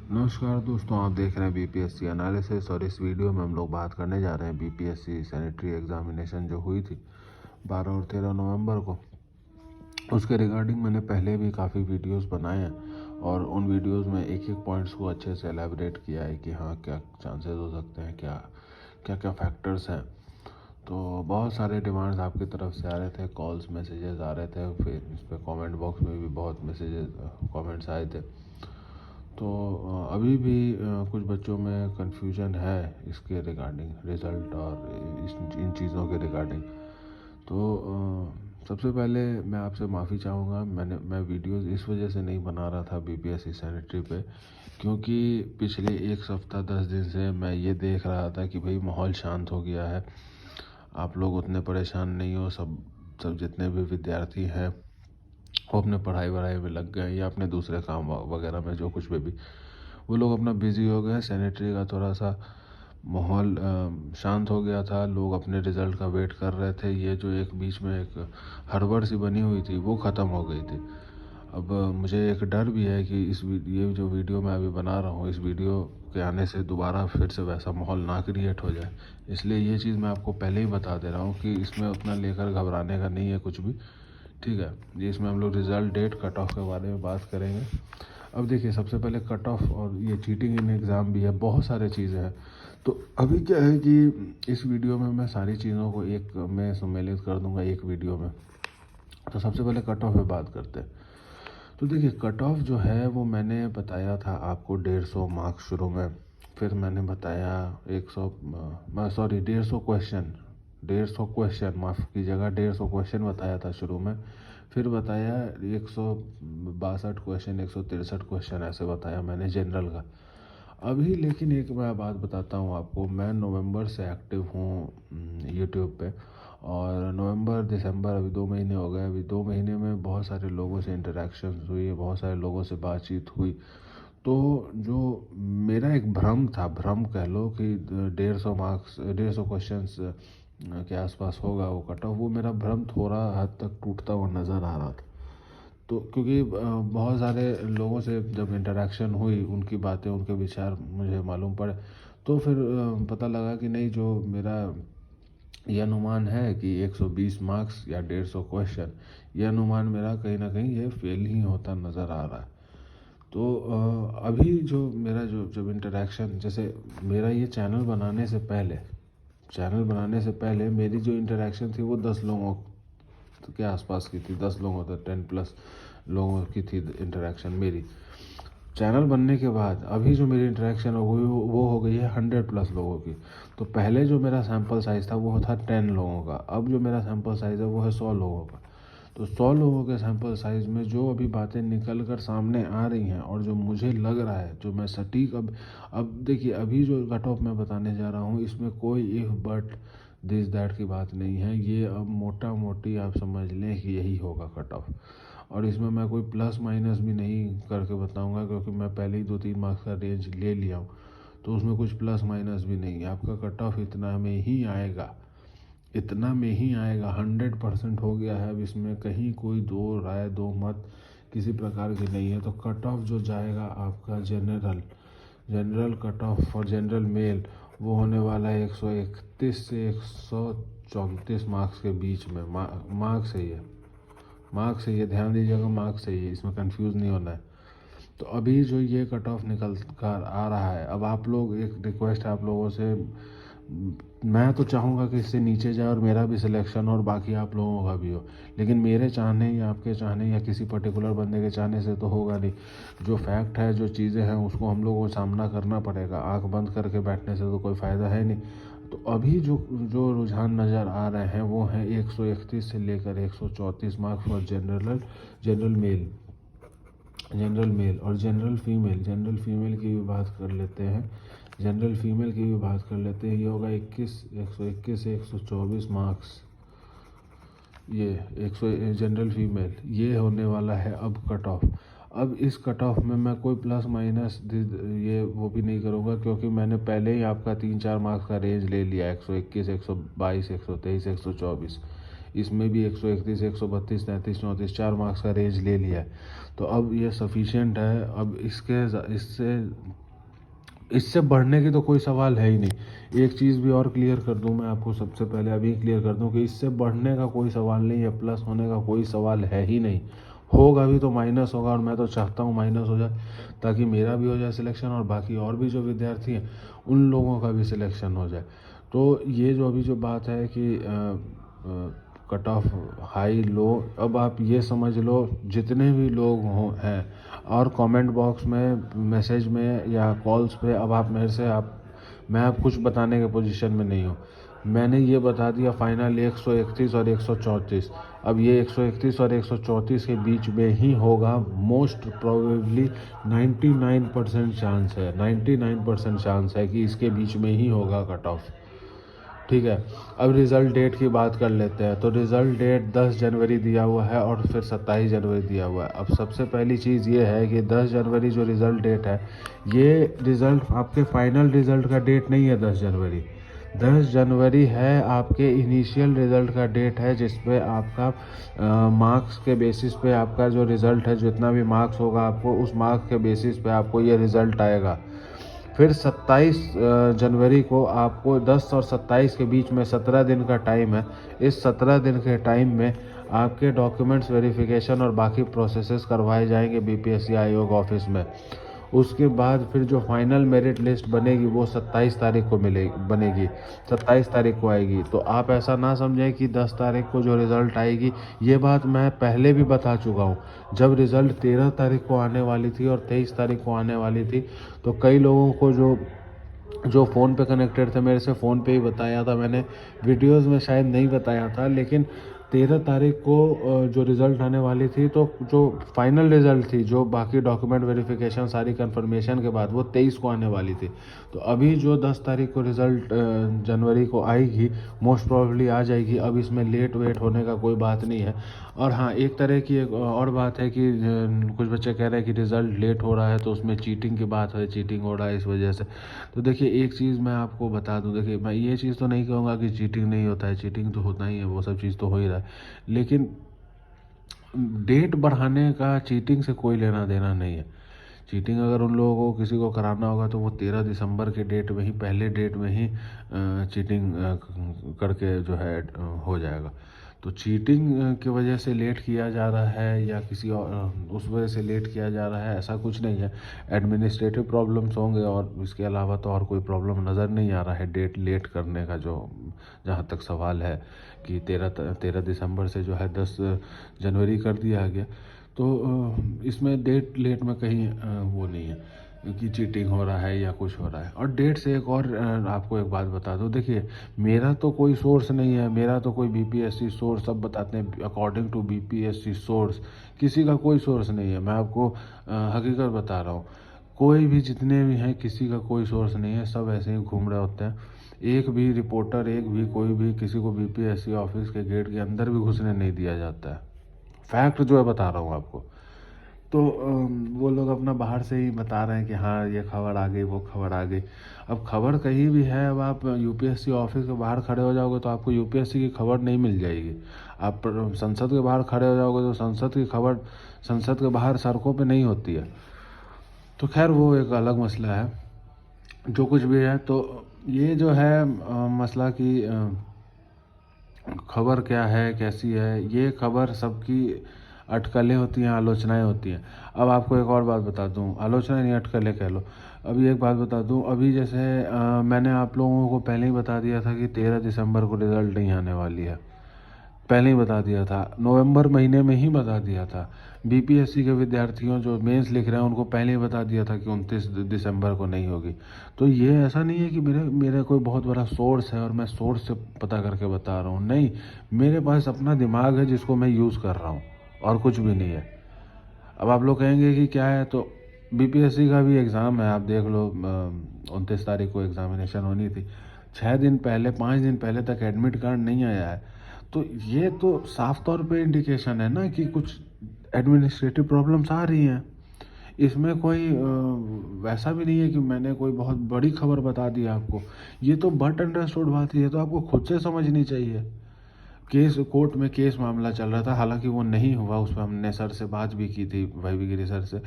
नमस्कार दोस्तों, आप देख रहे हैं बीपीएससी एनालिसिस और इस वीडियो में हम लोग बात करने जा रहे हैं बीपीएससी सैनिटरी एग्जामिनेशन जो हुई थी 12 और 13 नवंबर को। उसके रिगार्डिंग मैंने पहले भी काफ़ी वीडियोस बनाए हैं और उन वीडियोस में एक एक पॉइंट्स को अच्छे से एलैबोरेट किया है कि हाँ क्या चांसेस हो सकते हैं, क्या क्या क्या फैक्टर्स हैं। तो बहुत सारे डिमांड्स आपकी तरफ से आ रहे थे, कॉल्स मैसेजेस आ रहे थे, फिर इस पर कॉमेंट बॉक्स में भी बहुत मैसेजेस कॉमेंट्स आए थे। तो अभी भी कुछ बच्चों में कन्फ्यूजन है इसके रिगार्डिंग रिज़ल्ट और इन चीज़ों के रिगार्डिंग। तो सबसे पहले मैं आपसे माफ़ी चाहूँगा। मैं वीडियोस इस वजह से नहीं बना रहा था बीपीएससी सैनिटरी पे, क्योंकि पिछले एक सप्ताह 10 दिन से मैं ये देख रहा था कि भाई माहौल शांत हो गया है, आप लोग उतने परेशान नहीं हो। सब सब जितने भी विद्यार्थी हैं वो अपने पढ़ाई वढ़ाई में लग गए या अपने दूसरे काम वगैरह में, जो कुछ भी वो लोग अपना बिजी हो गए। सैनिटरी का थोड़ा सा माहौल शांत हो गया था, लोग अपने रिज़ल्ट का वेट कर रहे थे। ये जो एक बीच में एक हड़बड़ सी बनी हुई थी वो ख़त्म हो गई थी। अब मुझे एक डर भी है कि ये जो वीडियो मैं अभी बना रहा हूँ, इस वीडियो के आने से दोबारा फिर से वैसा माहौल ना क्रिएट हो जाए। इसलिए ये चीज़ मैं आपको पहले ही बता दे रहा हूँ कि इसमें उतना लेकर घबराने का नहीं है कुछ भी, ठीक है। ये इसमें हम लोग रिज़ल्ट डेट कट ऑफ के बारे में बात करेंगे। अब देखिए, सबसे पहले कट ऑफ और ये चीटिंग इन एग्ज़ाम भी है, बहुत सारे चीज़ें हैं। तो अभी क्या है कि इस वीडियो में मैं सारी चीज़ों को एक में सम्मिलित कर दूंगा एक वीडियो में। तो सबसे पहले कट ऑफ पे बात करते हैं। तो देखिए, कट ऑफ जो है वो मैंने बताया था आपको 150 मार्क्स शुरू में। फिर मैंने बताया 100 सॉरी 150 क्वेश्चन माफ़ कीजिएगा, 150 क्वेश्चन बताया था शुरू में। फिर बताया 162 क्वेश्चन, 163 क्वेश्चन ऐसे बताया मैंने जनरल का। अभी लेकिन एक मैं बात बताता हूँ आपको, मैं नवंबर से एक्टिव हूँ यूट्यूब पे, और नवंबर दिसंबर अभी 2 महीने हो गए। अभी 2 महीने में बहुत सारे लोगों से इंटरेक्शन हुई है, बहुत सारे लोगों से बातचीत हुई। तो जो मेरा एक भ्रम था, भ्रम कह लो कि 150 क्वेश्चन के आसपास होगा वो कट ऑफ, वो मेरा भ्रम थोड़ा हद तक टूटता हुआ नज़र आ रहा था। तो क्योंकि बहुत सारे लोगों से जब इंटरेक्शन हुई, उनकी बातें उनके विचार मुझे मालूम पड़े, तो फिर पता लगा कि नहीं, जो मेरा यह अनुमान है कि 120 मार्क्स या 150 क्वेश्चन, यह अनुमान मेरा कहीं ना कहीं ये फेल ही होता नज़र आ रहा है। तो अभी जो मेरा जो जब इंटरेक्शन, जैसे मेरा ये चैनल बनाने से पहले मेरी जो इंटरेक्शन थी वो 10 लोगों के आसपास की थी, 10 लोगों तक, 10+ लोगों की थी इंटरेक्शन मेरी। चैनल बनने के बाद अभी जो मेरी इंटरेक्शन हो गई वो हो गई है 100+ लोगों की। तो पहले जो मेरा सैम्पल साइज़ था वो था 10 लोगों का, अब जो मेरा सैम्पल साइज़ है वो है 100 लोगों का। तो 100 लोगों के सैम्पल साइज़ में जो अभी बातें निकल कर सामने आ रही हैं और जो मुझे लग रहा है, जो मैं सटीक अब देखिए, अभी जो कट ऑफ मैं बताने जा रहा हूँ इसमें कोई इफ़ बट दिस दैट की बात नहीं है। ये अब मोटा मोटी आप समझ लें कि यही होगा कट ऑफ। और इसमें मैं कोई प्लस माइनस भी नहीं करके बताऊंगा, क्योंकि मैं पहले ही 2-3 मार्क्स का रेंज ले लिया हूँ। तो उसमें कुछ प्लस माइनस भी नहीं है, आपका कट ऑफ इतना में ही आएगा, इतना में ही आएगा। 100% हो गया है, अब इसमें कहीं कोई दो राय दो मत किसी प्रकार की नहीं है। तो कट ऑफ जो जाएगा आपका general cut off for general mail, वो होने वाला है 131 से 134 मार्क्स के बीच में। मार्क्स है ये, मार्क्स है ये, ध्यान दीजिएगा, मार्क्स है ये, इसमें कंफ्यूज नहीं होना है। तो अभी जो ये कट ऑफ निकल कर आ रहा है, अब आप लोग, एक रिक्वेस्ट है आप लोगों से, मैं तो चाहूँगा कि इससे नीचे जाए और मेरा भी सिलेक्शन और बाकी आप लोगों का भी हो, लेकिन मेरे चाहने या आपके चाहने या किसी पर्टिकुलर बंदे के चाहने से तो होगा नहीं। जो फैक्ट है, जो चीज़ें हैं, उसको हम लोगों को सामना करना पड़ेगा। आंख बंद करके बैठने से तो कोई फ़ायदा है नहीं। तो अभी जो जो रुझान नज़र आ रहे हैं वो हैं 131 से लेकर 134 मार्क्स फॉर जनरल मेल और जनरल फीमेल की भी बात कर लेते हैं। जनरल फीमेल की भी बात कर लेते हैं। ये होगा 121 से 124 मार्क्स, ये 100 जनरल फीमेल, ये होने वाला है अब कट ऑफ। अब इस कट ऑफ में मैं कोई प्लस माइनस ये वो भी नहीं करूँगा, क्योंकि मैंने पहले ही आपका 3-4 मार्क्स का रेंज ले लिया, 121, 122, 123, 124। इसमें भी 131, 132, 33, 34 4 मार्क्स का रेंज ले लिया है। तो अब ये सफिशिएंट है। अब इससे बढ़ने की तो कोई सवाल है ही नहीं। एक चीज़ भी और क्लियर कर दूं मैं आपको, सबसे पहले अभी क्लियर कर दूं कि इससे बढ़ने का कोई सवाल नहीं है, प्लस होने का कोई सवाल है ही नहीं। होगा भी तो माइनस होगा, और मैं तो चाहता हूं माइनस हो जाए ताकि मेरा भी हो जाए सिलेक्शन और बाकी और भी जो विद्यार्थी हैं उन लोगों का भी सिलेक्शन हो जाए। तो ये जो अभी जो बात है कि कट ऑफ हाई लो, अब आप ये समझ लो जितने भी लोग हों हैं और कमेंट बॉक्स में, मैसेज में या कॉल्स पे, अब आप मेरे से मैं अब कुछ बताने के पोजीशन में नहीं हूँ। मैंने ये बता दिया फाइनल 131 और 134। अब ये 131 और 134 के बीच में ही होगा, मोस्ट प्रोबेबली 99% चांस है, 99% चांस है कि इसके बीच में ही होगा कट ऑफ। ठीक है, अब रिज़ल्ट डेट की बात कर लेते हैं। तो रिज़ल्ट डेट 10 जनवरी दिया हुआ है और फिर 27 जनवरी दिया हुआ है। अब सबसे पहली चीज़ ये है कि 10 जनवरी जो रिज़ल्ट डेट है, ये रिज़ल्ट आपके फाइनल रिज़ल्ट का डेट नहीं है। 10 जनवरी 10 जनवरी है आपके इनिशियल रिज़ल्ट का डेट है, जिसपे आपका मार्क्स के बेसिस पे आपका जो रिज़ल्ट है, जितना भी मार्क्स होगा आपको उस मार्क्स के बेसिस पे आपको ये रिज़ल्ट आएगा। फिर 27 जनवरी को आपको 10 और 27 के बीच में 17 दिन का टाइम है। इस 17 दिन के टाइम में आपके डॉक्यूमेंट्स वेरिफिकेशन और बाकी प्रोसेसेस करवाए जाएंगे बीपीएससी आयोग ऑफिस में। उसके बाद फिर जो फाइनल मेरिट लिस्ट बनेगी वो 27 तारीख को बनेगी, 27 तारीख को आएगी। तो आप ऐसा ना समझें कि 10 तारीख को जो रिज़ल्ट आएगी, ये बात मैं पहले भी बता चुका हूँ। जब रिज़ल्ट 13 तारीख को आने वाली थी और 23 तारीख को आने वाली थी, तो कई लोगों को जो फ़ोन पे कनेक्टेड थे मेरे से फ़ोन पे ही बताया था मैंने, वीडियोज़ में शायद नहीं बताया था, लेकिन 13 तारीख को जो रिज़ल्ट आने वाली थी, तो जो फाइनल रिज़ल्ट थी, जो बाकी डॉक्यूमेंट वेरिफिकेशन सारी कंफर्मेशन के बाद, वो 23 को आने वाली थी। तो अभी जो 10 तारीख को रिज़ल्ट जनवरी को आएगी, मोस्ट प्रोबेबली आ जाएगी। अब इसमें लेट वेट होने का कोई बात नहीं है। और हाँ, एक तरह की एक और बात है कि कुछ बच्चे कह रहे हैं कि रिज़ल्ट लेट हो रहा है तो उसमें चीटिंग की बात है, चीटिंग हो रहा है इस वजह से। तो देखिए, एक चीज़ मैं आपको बता दूं, देखिए मैं ये चीज़ तो नहीं कहूँगा कि चीटिंग नहीं होता है, चीटिंग तो होता ही है, वो सब चीज़ तो हो ही रहा है। लेकिन डेट बढ़ाने का चीटिंग से कोई लेना देना नहीं है। चीटिंग अगर उन लोगों को किसी को कराना होगा तो वो 13 दिसंबर के डेट में ही, पहले डेट में ही चीटिंग करके जो है हो जाएगा। तो चीटिंग की वजह से लेट किया जा रहा है या किसी और उस वजह से लेट किया जा रहा है, ऐसा कुछ नहीं है। एडमिनिस्ट्रेटिव प्रॉब्लम्स होंगे और इसके अलावा तो और कोई प्रॉब्लम नज़र नहीं आ रहा है डेट लेट करने का। जो जहाँ तक सवाल है कि 13 दिसंबर से जो है 10 जनवरी कर दिया गया, तो इसमें डेट लेट में कहीं वो नहीं है कि चीटिंग हो रहा है या कुछ हो रहा है। और डेट से एक और आपको एक बात बता दूं, देखिए मेरा तो कोई सोर्स नहीं है, मेरा तो कोई बीपीएससी सोर्स, सब बताते हैं अकॉर्डिंग टू बीपीएससी सोर्स, किसी का कोई सोर्स नहीं है। मैं आपको हकीकत बता रहा हूँ, कोई भी जितने भी हैं किसी का कोई सोर्स नहीं है, सब ऐसे ही घूम रहे होते हैं। एक भी रिपोर्टर, एक भी कोई भी किसी को बीपीएससी ऑफिस के गेट के अंदर भी घुसने नहीं दिया जाता है। फैक्ट जो है बता रहा हूँ आपको। तो वो लोग अपना बाहर से ही बता रहे हैं कि हाँ ये खबर आ गई, वो खबर आ गई। अब खबर कहीं भी है, अब आप यूपीएससी ऑफिस के बाहर खड़े हो जाओगे तो आपको यूपीएससी की खबर नहीं मिल जाएगी। आप संसद के बाहर खड़े हो जाओगे तो संसद की खबर संसद के बाहर सड़कों पे नहीं होती है। तो खैर वो एक अलग मसला है, जो कुछ भी है। तो ये जो है मसला की खबर क्या है, कैसी है, ये खबर सबकी अटकलें होती हैं, आलोचनाएं होती हैं। अब आपको एक और बात बता दूं, आलोचना नहीं, अटकलें कह लो। अभी एक बात बता दूं, अभी जैसे मैंने आप लोगों को पहले ही बता दिया था कि 13 दिसंबर को रिज़ल्ट नहीं आने वाली है, पहले ही बता दिया था, नवंबर महीने में ही बता दिया था। बीपीएससी के विद्यार्थियों जो मेंस लिख रहे हैं उनको पहले ही बता दिया था कि 29 दिसंबर को नहीं होगी। तो ये ऐसा नहीं है कि मेरे कोई बहुत बड़ा सोर्स है और मैं सोर्स से पता करके बता रहा हूँ, नहीं, मेरे पास अपना दिमाग है जिसको मैं यूज़ कर रहा हूँ और कुछ भी नहीं है। अब आप लोग कहेंगे कि क्या है, तो बीपीएससी का भी एग्ज़ाम है, आप देख लो 29 तारीख को एग्ज़ामिनेशन होनी थी, 6 दिन पहले, 5 दिन पहले तक एडमिट कार्ड नहीं आया है। तो ये तो साफ तौर पे इंडिकेशन है ना कि कुछ एडमिनिस्ट्रेटिव प्रॉब्लम्स आ रही हैं। इसमें कोई वैसा भी नहीं है कि मैंने कोई बहुत बड़ी खबर बता दी आपको, ये तो बट अंडरस्टूड बात ही है, तो आपको खुद से समझनी चाहिए। केस कोर्ट में केस मामला चल रहा था, हालांकि वो नहीं हुआ। उस पर हमने सर से बात भी की थी, वैभव गिरी सर से।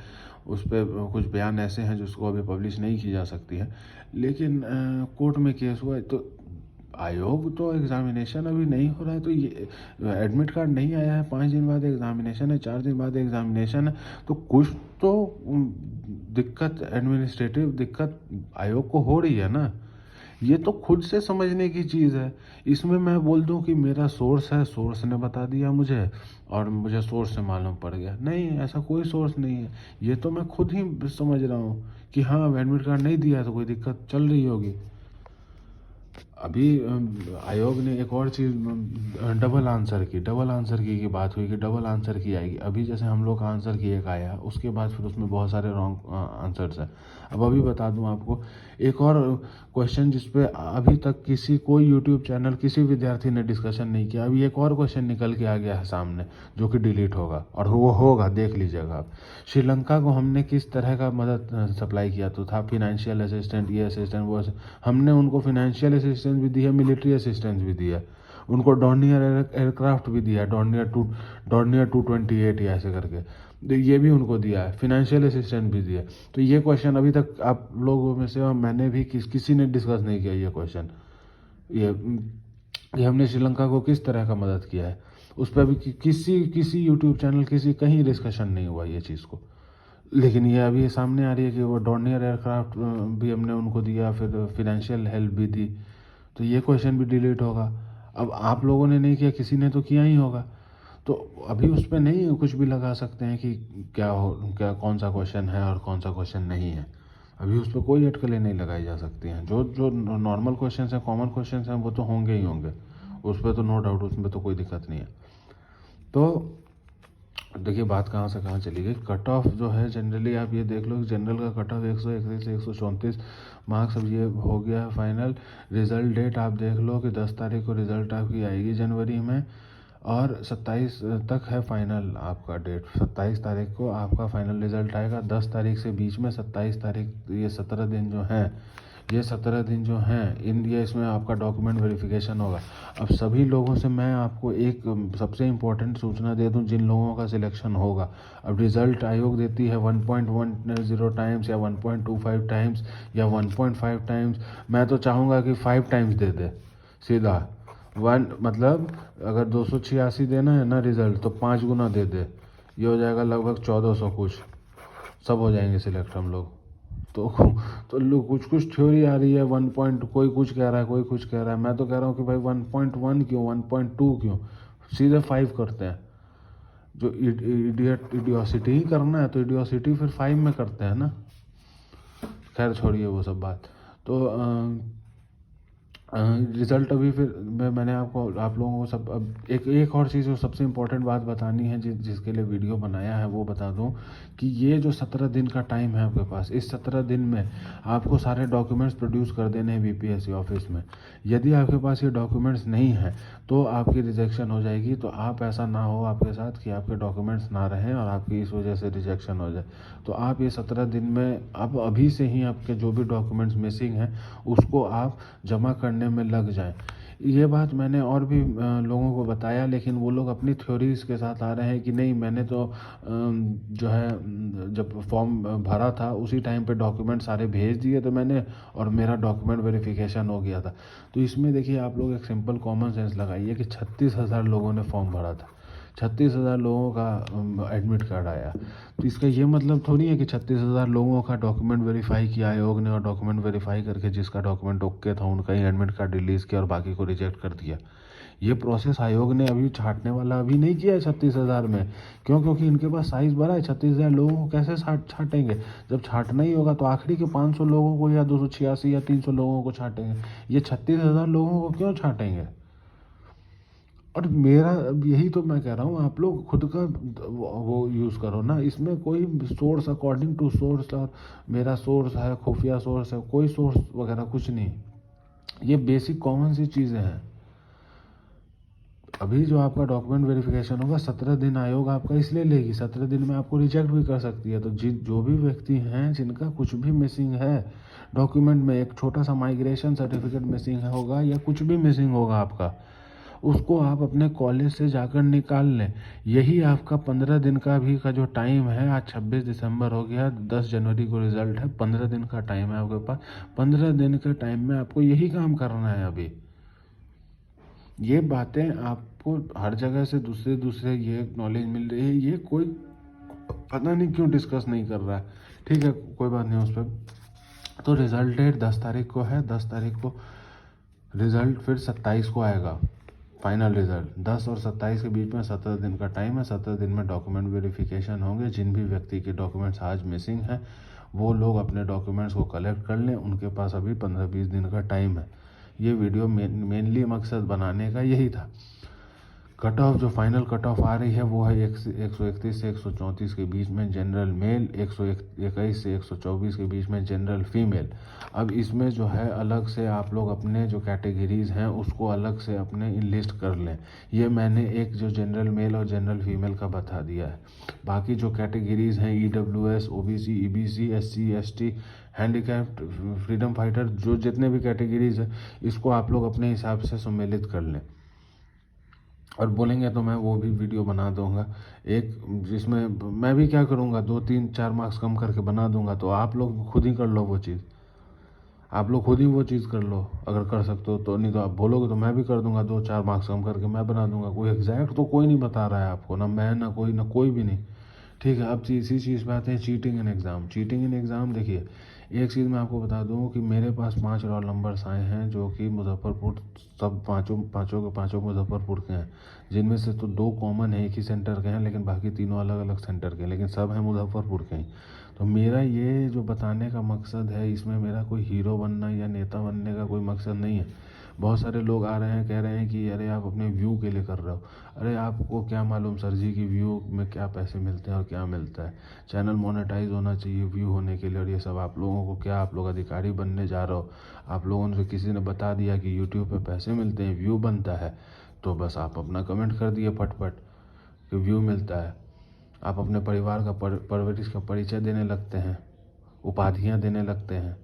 उस पर कुछ बयान ऐसे हैं जिसको अभी पब्लिश नहीं की जा सकती है, लेकिन कोर्ट में केस हुआ है। तो आयोग तो एग्जामिनेशन अभी नहीं हो रहा है, तो ये एडमिट कार्ड नहीं आया है, 5 दिन बाद एग्जामिनेशन है, 4 दिन बाद एग्जामिनेशन है, तो कुछ तो दिक्कत, एडमिनिस्ट्रेटिव दिक्कत आयोग को हो रही है ना। ये तो खुद से समझने की चीज़ है। इसमें मैं बोल दूं कि मेरा सोर्स है, सोर्स ने बता दिया मुझे और मुझे सोर्स से मालूम पड़ गया, नहीं, ऐसा कोई सोर्स नहीं है। ये तो मैं खुद ही समझ रहा हूँ कि हाँ, एडमिट कार्ड नहीं दिया तो कोई दिक्कत चल रही होगी। अभी आयोग ने एक और चीज़, डबल आंसर की बात हुई कि डबल आंसर की आएगी। अभी जैसे हम लोग का आंसर की एक आया, उसके बाद फिर उसमें बहुत सारे रॉन्ग आंसर्स हैं। अब अभी बता दूं आपको एक और क्वेश्चन जिस पे अभी तक कोई यूट्यूब चैनल, किसी विद्यार्थी ने डिस्कशन नहीं किया। अभी एक और क्वेश्चन निकल के आ गया है सामने, जो कि डिलीट होगा, और वो होगा, देख लीजिएगा आप। श्रीलंका को हमने किस तरह का मदद सप्लाई किया, तो था फिनेंशियल असिस्टेंट, ये असिस्टेंट, वो हमने उनको फिनेंशियल असिस्टेंस भी दिया, मिलिट्री असिस्टेंस भी दिया, उनको डॉर्नियर एयरक्राफ्ट भी दिया, डॉर्नियर 228 या ऐसे करके, तो ये भी उनको दिया है, फिनेंशियल असिस्टेंस भी दिया। तो ये क्वेश्चन अभी तक आप लोगों में से, मैंने भी किसी ने डिस्कस नहीं किया ये क्वेश्चन। ये हमने श्रीलंका को किस तरह का मदद किया है, उस पर अभी किसी यूट्यूब चैनल, कहीं डिस्कशन नहीं हुआ ये चीज़ को। लेकिन ये अभी सामने आ रही है कि वो डॉर्नियर एयरक्राफ्ट भी हमने उनको दिया, फिर फिनेंशियल हेल्प भी दी, तो ये क्वेश्चन भी डिलीट होगा। अब आप लोगों ने नहीं किया, किसी ने तो किया ही होगा, तो अभी उस पर नहीं कुछ भी लगा सकते हैं कि क्या कौन सा क्वेश्चन है और कौन सा क्वेश्चन नहीं है। अभी उस पर कोई अटकलें नहीं लगाई जा सकती हैं। जो जो नॉर्मल क्वेश्चन हैं, कॉमन क्वेश्चन हैं, वो तो होंगे ही होंगे, उस पर तो नो डाउट, उसमें तो कोई दिक्कत नहीं है। तो देखिए बात कहाँ से कहाँ चली गई। कट ऑफ जो है, जनरली आप ये देख लो कि जनरल का कट ऑफ 131 से 134 मार्क्स। अब ये हो गया है फाइनल। रिजल्ट डेट आप देख लो कि 10 तारीख को रिजल्ट आपकी आएगी जनवरी में, और 27 तक है फाइनल आपका डेट। 27 तारीख को आपका फाइनल रिजल्ट आएगा। 10 तारीख से बीच में 27 तारीख, ये 17 दिन जो हैं, ये 17 दिन जो हैं, इसमें आपका डॉक्यूमेंट वेरिफिकेशन होगा। अब सभी लोगों से मैं आपको एक सबसे इम्पोर्टेंट सूचना दे दूं, जिन लोगों का सिलेक्शन होगा। अब रिजल्ट आयोग देती है 1.10 टाइम्स या 1.25 टाइम्स या 1.5 टाइम्स। मैं तो चाहूँगा कि 5 टाइम्स दे दे सीधा। मतलब अगर 286 देना है ना रिजल्ट, तो 5 गुना दे दे, ये हो जाएगा लगभग 1400 कुछ, सब हो जाएंगे सिलेक्ट हम लोग। तो लोग कुछ थ्योरी आ रही है 1 पॉइंट, कोई कुछ कह रहा है, कोई कुछ कह रहा है। मैं तो कह रहा हूँ कि भाई 1.1 क्यों, 1.2 क्यों, सीधे 5 करते हैं। जो इडियोसिटी ही करना है तो इडियोसिटी फिर 5 में करते हैं ना। खैर छोड़िए वो सब बात। तो रिज़ल्ट अभी फिर मैंने आप लोगों को सब, अब एक और चीज़ जो सबसे इम्पोर्टेंट बात बतानी है, जिसके लिए वीडियो बनाया है, वो बता दूं कि ये जो 17 दिन का टाइम है आपके पास, इस 17 दिन में आपको सारे डॉक्यूमेंट्स प्रोड्यूस कर देने हैं बीपीएससी ऑफिस में। यदि आपके पास ये डॉक्यूमेंट्स नहीं हैं तो आपकी रिजेक्शन हो जाएगी। तो आप, ऐसा ना हो आपके साथ कि आपके डॉक्यूमेंट्स ना रहें और आपकी इस वजह से रिजेक्शन हो जाए। तो आप ये 17 दिन में, अब अभी से ही आपके जो भी डॉक्यूमेंट्स मिसिंग हैं उसको आप जमा करने में लग जाएं। ये बात मैंने और भी लोगों को बताया, लेकिन वो लोग अपनी थ्योरीज के साथ आ रहे हैं कि नहीं, मैंने तो जो है जब फॉर्म भरा था उसी टाइम पे डॉक्यूमेंट सारे भेज दिए थे मैंने, और मेरा डॉक्यूमेंट वेरिफिकेशन हो गया था। तो इसमें देखिए आप लोग एक सिंपल कॉमन सेंस लगाइए कि 36,000 लोगों ने फॉर्म भरा था, 36,000 लोगों का एडमिट कार्ड आया। तो इसका ये मतलब थोड़ी है कि 36,000 लोगों का डॉक्यूमेंट वेरीफाई किया आयोग ने, और डॉक्यूमेंट वेरीफाई करके जिसका डॉक्यूमेंट ओके था उनका ही एडमिट कार्ड रिलीज़ किया और बाकी को रिजेक्ट कर दिया। ये प्रोसेस आयोग ने अभी छांटने वाला अभी नहीं किया है 36,000 में। क्यों? क्योंकि इनके पास साइज़ बड़ा है। 36,000 लोगों को कैसे छांटेंगे? जब छांटना ही होगा तो आखिरी के 500 लोगों को या 286 या 300 लोगों को छांटेंगे। ये 36,000 लोगों को क्यों छांटेंगे? और मेरा यही तो मैं कह रहा हूँ, आप लोग खुद का वो यूज़ करो ना। इसमें कोई सोर्स, अकॉर्डिंग टू सोर्स, और मेरा सोर्स है, खुफिया सोर्स है, कोई सोर्स वगैरह कुछ नहीं। ये बेसिक कॉमन सी चीज़ें हैं। अभी जो आपका डॉक्यूमेंट वेरिफिकेशन होगा 17 दिन आयोग आपका इसलिए लेगी, 17 दिन में आपको रिजेक्ट भी कर सकती है। तो जो भी व्यक्ति हैं जिनका कुछ भी मिसिंग है डॉक्यूमेंट में, एक छोटा सा माइग्रेशन सर्टिफिकेट मिसिंग होगा या कुछ भी मिसिंग होगा आपका, उसको आप अपने कॉलेज से जाकर निकाल लें। यही आपका 15 दिन का भी का जो टाइम है, आज 26 दिसंबर हो गया, 10 जनवरी को रिजल्ट है, 15 दिन का टाइम है आपके पास। 15 दिन के टाइम में आपको यही काम करना है। अभी ये बातें आपको हर जगह से दूसरे ये नॉलेज मिल रही है, ये कोई पता नहीं क्यों डिस्कस नहीं कर रहा है। ठीक है, कोई बात नहीं उस पर। तो रिजल्ट डेट 10 तारीख को है, 10 तारीख को रिजल्ट, फिर 27 को आएगा फाइनल रिजल्ट। 10 और 27 के बीच में 17 दिन का टाइम है। 17 दिन में डॉक्यूमेंट वेरिफिकेशन होंगे। जिन भी व्यक्ति के डॉक्यूमेंट्स आज मिसिंग हैं वो लोग अपने डॉक्यूमेंट्स को कलेक्ट कर लें, उनके पास अभी 15-20 दिन का टाइम है। ये वीडियो मेनली मकसद बनाने का यही था। कट ऑफ जो फाइनल कट ऑफ आ रही है वो है 131 से 134 के बीच में जनरल मेल, 121 से 124 के बीच में जनरल फीमेल। अब इसमें जो है अलग से आप लोग अपने जो कैटेगरीज हैं उसको अलग से अपने लिस्ट कर लें। ये मैंने एक जो जनरल मेल और जनरल फीमेल का बता दिया है। बाकी जो कैटेगरीज हैं EWS, OBC, EBC, SC, ST, handicapped, freedom fighter, जो जितने भी कैटेगरीज हैं इसको आप लोग अपने हिसाब से सम्मिलित कर लें। और बोलेंगे तो मैं वो भी वीडियो बना दूंगा एक, जिसमें मैं भी क्या करूँगा 2-3-4 मार्क्स कम करके बना दूंगा। तो आप लोग खुद ही कर लो वो चीज़, आप लोग खुद ही वो चीज़ कर लो अगर कर सकते हो तो। नहीं तो आप बोलोगे तो मैं भी कर दूंगा, 2-4 मार्क्स कम करके मैं बना दूंगा। कोई एग्जैक्ट तो कोई नहीं बता रहा है आपको, ना मैं ना कोई भी नहीं। ठीक है, अब इसी चीज़ पे आते हैं, cheating in exam. Cheating in exam देखिए, एक चीज़ मैं आपको बता दूं कि मेरे पास 5 रोल नंबर्स आए हैं जो कि मुजफ्फरपुर, सब पाँचों के पाँचों मुजफ्फरपुर के हैं। जिनमें से तो 2 कॉमन है, एक ही सेंटर के हैं, लेकिन बाकी तीनों अलग अलग सेंटर के हैं, लेकिन सब हैं मुजफ्फरपुर के ही। तो मेरा ये जो बताने का मकसद है, इसमें मेरा कोई हीरो बनना या नेता बनने का कोई मकसद नहीं है। बहुत सारे लोग आ रहे हैं कह रहे हैं कि अरे आप अपने व्यू के लिए कर रहे हो। अरे आपको क्या मालूम सर जी कि व्यू में क्या पैसे मिलते हैं और क्या मिलता है। चैनल मोनेटाइज होना चाहिए व्यू होने के लिए, और ये सब आप लोगों को क्या, आप लोग अधिकारी बनने जा रहे हो। आप लोगों से किसी ने बता दिया कि यूट्यूब पे पैसे मिलते हैं, व्यू बनता है, तो बस आप अपना कमेंट कर दिए फटफट कि व्यू मिलता है। आप अपने परिवार का परवरिश का परिचय देने लगते हैं, उपाधियाँ देने लगते हैं,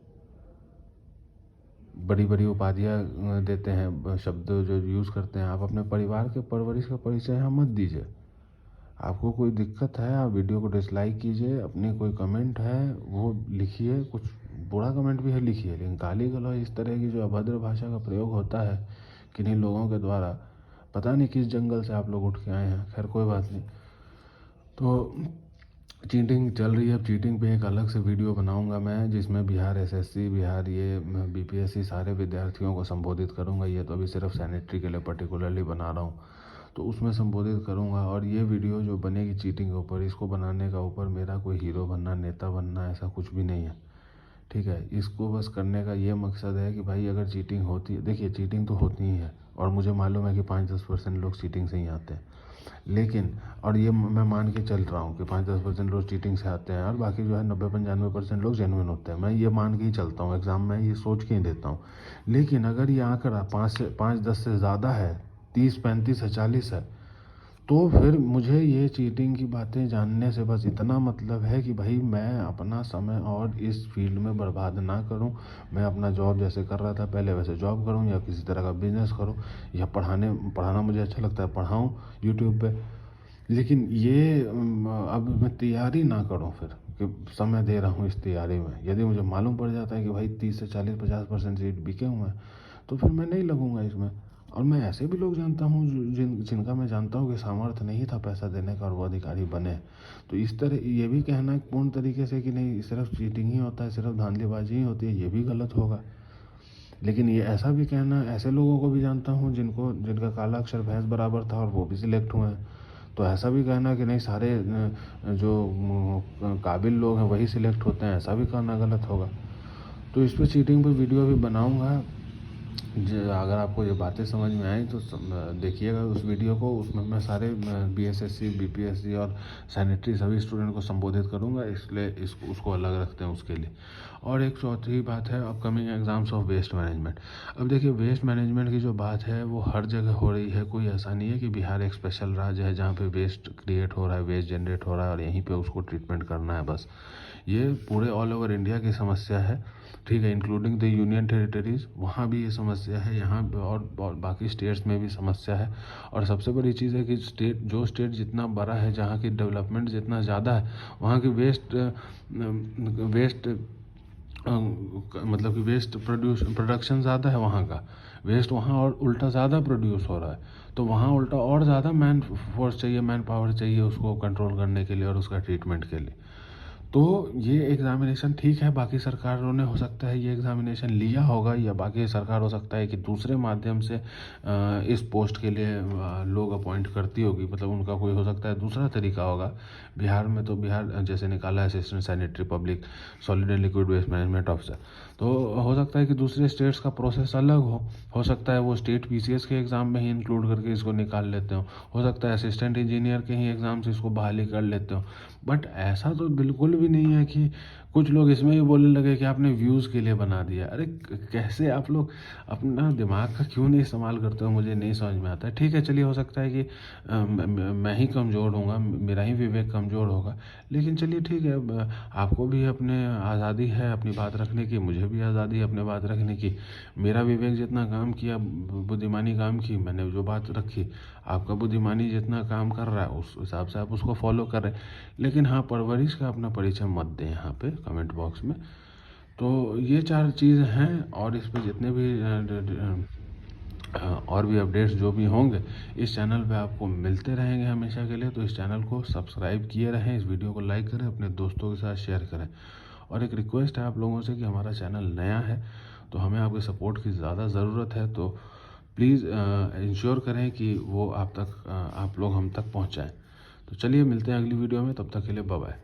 बड़ी बड़ी उपाधियाँ देते हैं, शब्द जो यूज़ करते हैं। आप अपने परिवार के परवरिश का परिचय यहाँ मत दीजिए। आपको कोई दिक्कत है आप वीडियो को डिसलाइक कीजिए, अपनी कोई कमेंट है वो लिखिए, कुछ बुरा कमेंट भी है लिखिए, लेकिन गाली गलौज इस तरह की जो अभद्र भाषा का प्रयोग होता है किन्हीं लोगों के द्वारा, पता नहीं किस जंगल से आप लोग उठ के आए हैं। खैर कोई बात नहीं। तो चीटिंग चल रही है, अब चीटिंग पे एक अलग से वीडियो बनाऊंगा मैं, जिसमें बिहार SSC, बिहार ये BPSC सारे विद्यार्थियों को संबोधित करूंगा। ये तो अभी सिर्फ सैनिटरी के लिए पर्टिकुलरली बना रहा हूँ, तो उसमें संबोधित करूंगा। और ये वीडियो जो बनेगी चीटिंग के ऊपर, इसको बनाने का ऊपर मेरा कोई हीरो बनना, नेता बनना ऐसा कुछ भी नहीं है। ठीक है, इसको बस करने का ये मकसद है कि भाई अगर चीटिंग होती है, देखिए चीटिंग तो होती ही है, और मुझे मालूम है कि 5-10% लोग चीटिंग से ही आते हैं, लेकिन और ये मैं मान के चल रहा हूँ कि 5-10% लोग चीटिंग से आते हैं, और बाकी जो है 90-95% लोग जेन्युइन होते हैं। मैं ये मान के ही चलता हूँ, एग्ज़ाम में ये सोच के ही देता हूँ। लेकिन अगर ये आंकड़ा 5-10 से ज़्यादा है, 30-35 है, 40 है, तो फिर मुझे ये चीटिंग की बातें जानने से बस इतना मतलब है कि भाई मैं अपना समय और इस फील्ड में बर्बाद ना करूं। मैं अपना जॉब जैसे कर रहा था पहले वैसे जॉब करूं, या किसी तरह का बिजनेस करूं, या पढ़ाना मुझे अच्छा लगता है पढ़ाऊं यूट्यूब पे। लेकिन ये अब मैं तैयारी ना करूं फिर कि समय दे रहा हूं इस तैयारी में। यदि मुझे मालूम पड़ जाता है कि भाई 30 से 40-50% सीट बिके हुए हैं, तो फिर मैं नहीं लगूंगा इसमें। और मैं ऐसे भी लोग जानता हूँ जिनका मैं जानता हूँ कि सामर्थ्य नहीं था पैसा देने का और वो अधिकारी बने। तो इस तरह ये भी कहना पूर्ण तरीके से कि नहीं सिर्फ चीटिंग ही होता है, सिर्फ धांधलीबाजी ही होती है, ये भी गलत होगा। लेकिन ये ऐसा भी कहना, ऐसे लोगों को भी जानता हूँ जिनका काला अक्षर भैंस बराबर था और वो भी सिलेक्ट हुए हैं। तो ऐसा भी कहना कि नहीं सारे जो काबिल लोग हैं वही सिलेक्ट होते हैं, ऐसा भी कहना गलत होगा। तो इस पर चीटिंग पर वीडियो भी बनाऊँगा। अगर आपको ये बातें समझ में आई तो देखिएगा उस वीडियो को। उसमें मैं सारे BSSC, BPSC और सैनिटरी सभी स्टूडेंट को संबोधित करूंगा, इसलिए उसको अलग रखते हैं उसके लिए। और एक चौथी बात है upcoming exams of waste management. अब देखिए वेस्ट मैनेजमेंट की जो बात है वो हर जगह हो रही है, कोई ऐसा नहीं है कि बिहार एक स्पेशल राज्य है जहाँ पे वेस्ट क्रिएट हो रहा है, वेस्ट जनरेट हो रहा है और यहीं पे उसको ट्रीटमेंट करना है बस। ये पूरे ऑल ओवर इंडिया की समस्या है, ठीक है, इंक्लूडिंग द यूनियन टेरिटरीज़, वहाँ भी ये समस्या है, यहाँ और बाकी स्टेट्स में भी समस्या है। और सबसे बड़ी चीज़ है कि स्टेट जितना बड़ा है, जहाँ की डेवलपमेंट जितना ज़्यादा है, वहाँ की वेस्ट मतलब कि वेस्ट प्रोडक्शन ज़्यादा है, वहाँ का वेस्ट वहाँ और उल्टा ज़्यादा प्रोड्यूस हो रहा है। तो वहाँ उल्टा और ज़्यादा मैन फोर्स चाहिए, मैन पावर चाहिए उसको कंट्रोल करने के लिए और उसका ट्रीटमेंट के लिए। तो ये एग्ज़ामिनेशन ठीक है, बाकी सरकारों ने हो सकता है ये एग्ज़ामिनेशन लिया होगा, या बाकी सरकार हो सकता है कि दूसरे माध्यम से इस पोस्ट के लिए लोग अपॉइंट करती होगी, मतलब उनका कोई हो सकता है दूसरा तरीका होगा। बिहार में तो बिहार जैसे निकाला है assistant sanitary public solid and liquid waste management officer, तो हो सकता है कि दूसरे स्टेट्स का प्रोसेस अलग हो सकता है वो स्टेट पीसीएस के एग्ज़ाम में ही इंक्लूड करके इसको निकाल लेते हो सकता है असिस्टेंट इंजीनियर के ही एग्ज़ाम से इसको बहाली कर लेते हो। बट ऐसा तो बिल्कुल भी नहीं है कि कुछ लोग इसमें भी बोलने लगे कि आपने व्यूज़ के लिए बना दिया। अरे कैसे आप लोग अपना दिमाग का क्यों नहीं इस्तेमाल करते हो, मुझे नहीं समझ में आता है। ठीक है, चलिए हो सकता है कि मैं ही कमज़ोर होऊंगा, मेरा ही विवेक कमज़ोर होगा, लेकिन चलिए ठीक है, आपको भी अपने आज़ादी है अपनी बात रखने की, मुझे भी आज़ादी है अपने बात रखने की। मेरा विवेक जितना काम किया, बुद्धिमानी काम की, मैंने जो बात रखी, आपका बुद्धिमानी जितना काम कर रहा है उस हिसाब से आप उसको फॉलो कर रहे हैं। लेकिन हाँ, परवरिश का अपना परिचय मत दें यहाँ पे कमेंट बॉक्स में। तो ये 4 चीज़ हैं, और इस पे जितने भी और भी अपडेट्स जो भी होंगे इस चैनल पे आपको मिलते रहेंगे हमेशा के लिए। तो इस चैनल को सब्सक्राइब किए रहें, इस वीडियो को लाइक करें, अपने दोस्तों के साथ शेयर करें। और एक रिक्वेस्ट है आप लोगों से कि हमारा चैनल नया है तो हमें आपके सपोर्ट की ज़्यादा ज़रूरत है, तो प्लीज़ इंश्योर करें कि वो आप लोग हम तक पहुँचाएँ। तो चलिए मिलते हैं अगली वीडियो में, तब तक के लिए बाय बाय।